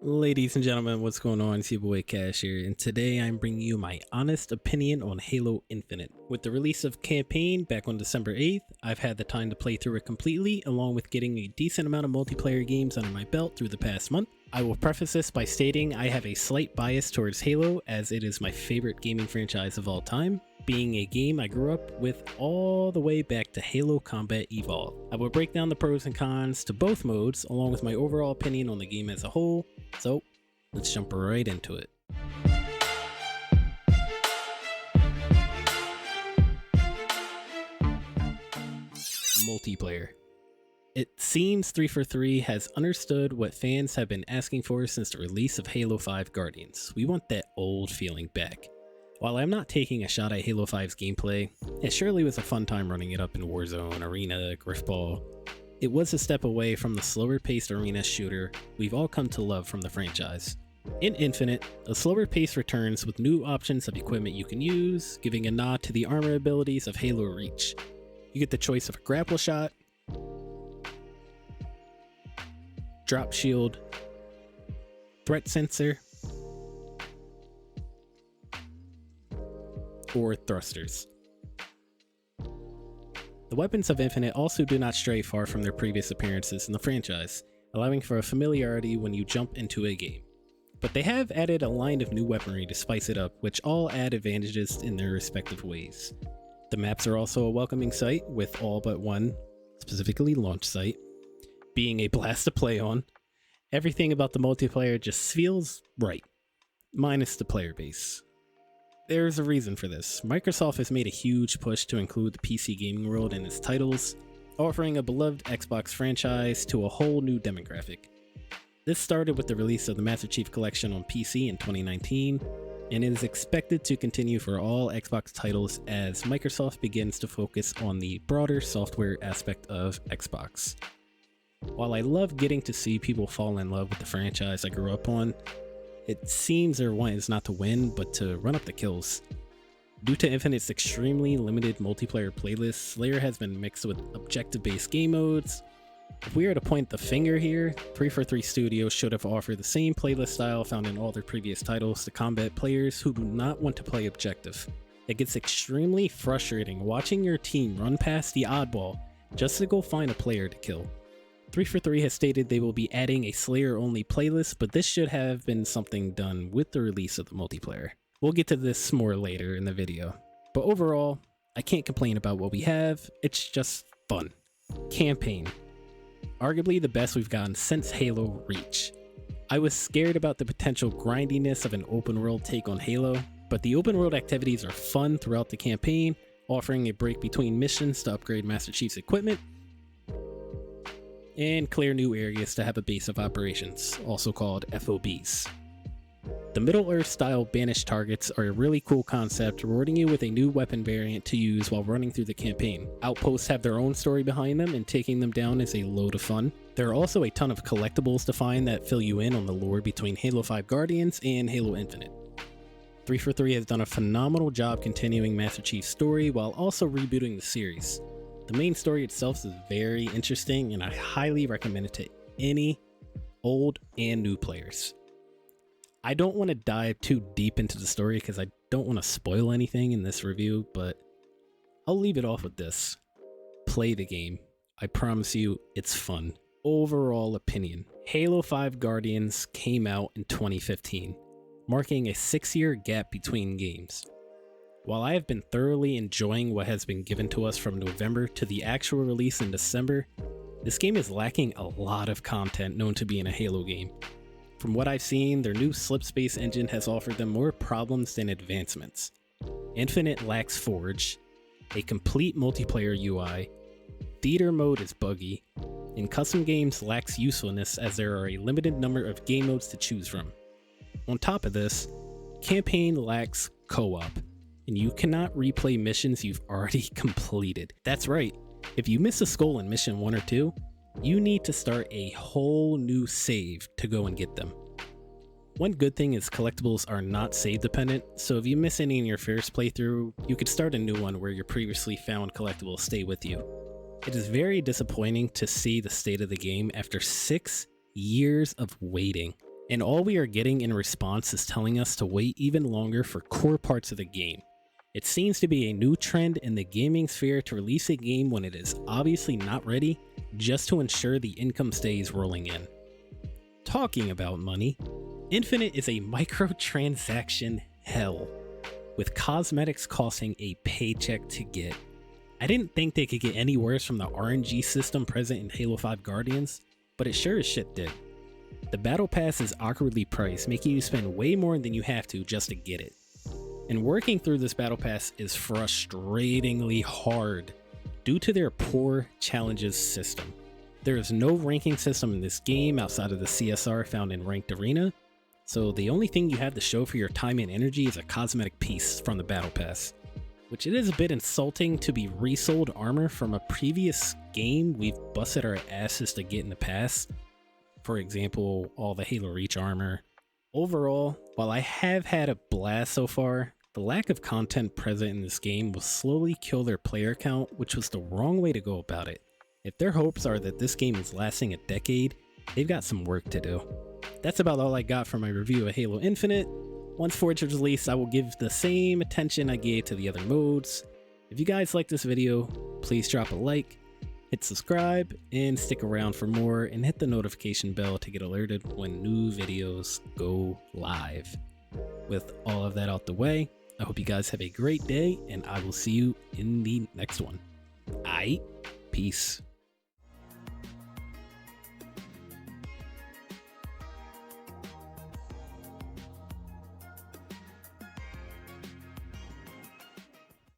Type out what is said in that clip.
Ladies and gentlemen, what's going on? It's your boy Cash here, and today I'm bringing you my honest opinion on Halo Infinite. With the release of Campaign back on December 8th, I've had the time to play through it completely, along with getting a decent amount of multiplayer games under my belt through the past month. I will preface this by stating I have a slight bias towards Halo, as it is my favorite gaming franchise of all time, being a game I grew up with all the way back to Halo Combat Evolved. I will break down the pros and cons to both modes, along with my overall opinion on the game as a whole, so let's jump right into it. Multiplayer. It seems 343 has understood what fans have been asking for since the release of Halo 5 Guardians. We want that old feeling back. While I'm not taking a shot at Halo 5's gameplay, it surely was a fun time running it up in Warzone, Arena, Griffball. It was a step away from the slower paced arena shooter we've all come to love from the franchise. In Infinite, a slower pace returns with new options of equipment you can use, giving a nod to the armor abilities of Halo Reach. You get the choice of a grapple shot, drop shield, threat sensor, or thrusters. The weapons of Infinite also do not stray far from their previous appearances in the franchise, allowing for a familiarity when you jump into a game. But they have added a line of new weaponry to spice it up, which all add advantages in their respective ways. The maps are also a welcoming sight, with all but one, specifically launch site, being a blast to play on. Everything about the multiplayer just feels right, minus the player base. There's a reason for this. Microsoft has made a huge push to include the PC gaming world in its titles, offering a beloved Xbox franchise to a whole new demographic. This started with the release of the Master Chief Collection on PC in 2019, and it is expected to continue for all Xbox titles as Microsoft begins to focus on the broader software aspect of Xbox. While I love getting to see people fall in love with the franchise I grew up on, it seems their want is not to win, but to run up the kills. Due to Infinite's extremely limited multiplayer playlist, Slayer has been mixed with objective-based game modes. If we are to point the finger here, 343 Studios should have offered the same playlist style found in all their previous titles to combat players who do not want to play objective. It gets extremely frustrating watching your team run past the oddball just to go find a player to kill. 343 has stated they will be adding a Slayer-only playlist, but this should have been something done with the release of the multiplayer. We'll get to this more later in the video. But overall, I can't complain about what we have, it's just fun. Campaign. Arguably the best we've gotten since Halo Reach. I was scared about the potential grindiness of an open world take on Halo, but the open world activities are fun throughout the campaign, offering a break between missions to upgrade Master Chief's equipment, and clear new areas to have a base of operations, also called FOBs. The Middle-earth style banished targets are a really cool concept, rewarding you with a new weapon variant to use while running through the campaign. Outposts have their own story behind them, and taking them down is a load of fun. There are also a ton of collectibles to find that fill you in on the lore between Halo 5 Guardians and Halo Infinite. 343 has done a phenomenal job continuing Master Chief's story while also rebooting the series. The main story itself is very interesting, and I highly recommend it to any old and new players. I don't want to dive too deep into the story because I don't want to spoil anything in this review, but I'll leave it off with this. Play the game. I promise you, it's fun. Overall opinion. Halo 5 Guardians came out in 2015, marking a 6-year gap between games. While I have been thoroughly enjoying what has been given to us from November to the actual release in December, this game is lacking a lot of content known to be in a Halo game. From what I've seen, their new Slipspace engine has offered them more problems than advancements. Infinite lacks Forge, a complete multiplayer UI, theater mode is buggy, and custom games lacks usefulness as there are a limited number of game modes to choose from. On top of this, campaign lacks co-op, and you cannot replay missions you've already completed. That's right, if you miss a skull in mission 1 or 2, you need to start a whole new save to go and get them. One good thing is collectibles are not save dependent, so if you miss any in your first playthrough, you could start a new one where your previously found collectibles stay with you. It is very disappointing to see the state of the game after 6 years of waiting. And all we are getting in response is telling us to wait even longer for core parts of the game. It seems to be a new trend in the gaming sphere to release a game when it is obviously not ready, just to ensure the income stays rolling in. Talking about money, Infinite is a microtransaction hell, with cosmetics costing a paycheck to get. I didn't think they could get any worse from the RNG system present in Halo 5 Guardians, but it sure as shit did. The battle pass is awkwardly priced, making you spend way more than you have to just to get it. And working through this battle pass is frustratingly hard due to their poor challenges system. There is no ranking system in this game outside of the CSR found in Ranked Arena, so the only thing you have to show for your time and energy is a cosmetic piece from the battle pass. Which it is a bit insulting to be resold armor from a previous game we've busted our asses to get in the past. For example, all the Halo Reach armor. Overall, while I have had a blast so far, the lack of content present in this game will slowly kill their player count, which was the wrong way to go about it. If their hopes are that this game is lasting a decade, they've got some work to do. That's about all I got for my review of Halo Infinite. Once Forge is released, I will give the same attention I gave to the other modes. If you guys like this video, please drop a like, hit subscribe, and stick around for more, and hit the notification bell to get alerted when new videos go live. With all of that out the way, I hope you guys have a great day, and I will see you in the next one. Aight, peace.